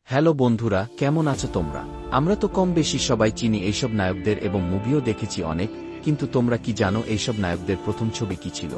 Hello বন্ধুরা, কেমন আছো তোমরা? আমরা তো কম বেশি সবাই চিনি এইসব নায়কদের এবং মুভিও দেখেছি অনেক, কিন্তু তোমরা কি জানো এইসব নায়কদের প্রথম ছবি কি ছিল?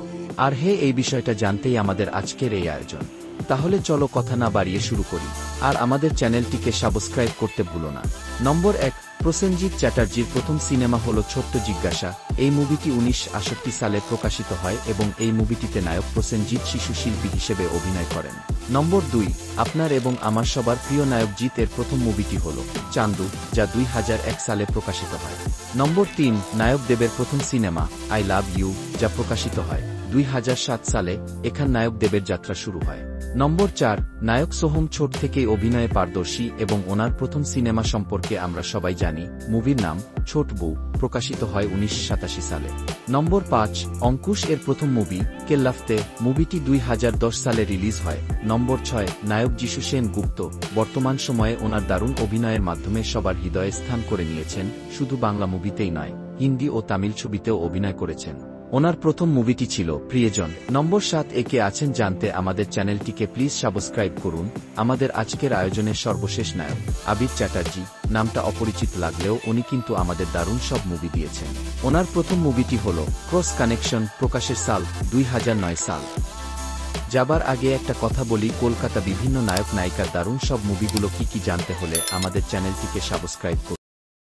আর এই বিষয়টা জানতেই আমাদের আজকের এই আয়োজন। তাহলে চলো কথা না বাড়িয়ে শুরু করি। আর আমাদের চ্যানেলটিকে সাবস্ক্রাইব করতে ভুলো না। নম্বর 1, প্রসেনজিৎ চ্যাটার্জির প্রথম সিনেমা হল ছোট্ট জিজ্ঞাসা। এই মুভিটি 1968 সালে প্রকাশিত হয় এবং এই মুভিটিতে নায়ক প্রসেনজিৎ শিশু শিল্পী হিসেবে অভিনয় করেন। নম্বর 2, আপনার এবং আমার সবার প্রিয় নায়ক জিৎ এর প্রথম মুভিটি হল চান্দু, যা 2001 সালে প্রকাশিত হয়। নম্বর 3, নায়ক দেবের প্রথম সিনেমা আই লাভ ইউ, যা প্রকাশিত হয় 2007 সালে। এখান নায়ক দেবের যাত্রা শুরু হয়। নম্বর 4, নায়ক সোহম ছোট থেকেই অভিনয়ে পারদর্শী এবং ওনার প্রথম সিনেমা সম্পর্কে আমরা সবাই জানি, মুভির নাম ছোট বউ, প্রকাশিত হয় 1987 সালে। নম্বর 5, অঙ্কুশ এর প্রথম মুভি কেল্লাফতে, মুভিটি 2010 সালে রিলিজ হয়। নম্বর 6, নায়ক যিশু সেন গুপ্ত, বর্তমান সময়ে ওনার দারুণ অভিনয়ের মাধ্যমে সবার হৃদয়ে স্থান করে নিয়েছেন, শুধু বাংলা মুভিতেই নয়, হিন্দি ও তামিল ছবিতেও অভিনয় করেছেন। ওনার প্রথম মুভিটি ছিল প্রিয়জন। নম্বর 7, একে আছেন জানতে আমাদের চ্যানেলটিকে প্লিজ সাবস্ক্রাইব করুন। আমাদের আজকের আয়োজনের সর্বশেষ নায়ক আবির চ্যাটার্জি। নামটা অপরিচিত লাগলেও উনি কিন্তু আমাদের দারুণ সব মুভি দিয়েছেন। ওনার প্রথম মুভিটি হল ক্রস কানেকশন, প্রকাশের সাল 2009 সাল। যাবার আগে একটা কথা বলি, কলকাতা বিভিন্ন নায়ক নায়িকার দারুণ সব মুভিগুলো কি জানতে হলে আমাদের চ্যানেলটিকে সাবস্ক্রাইব করুন।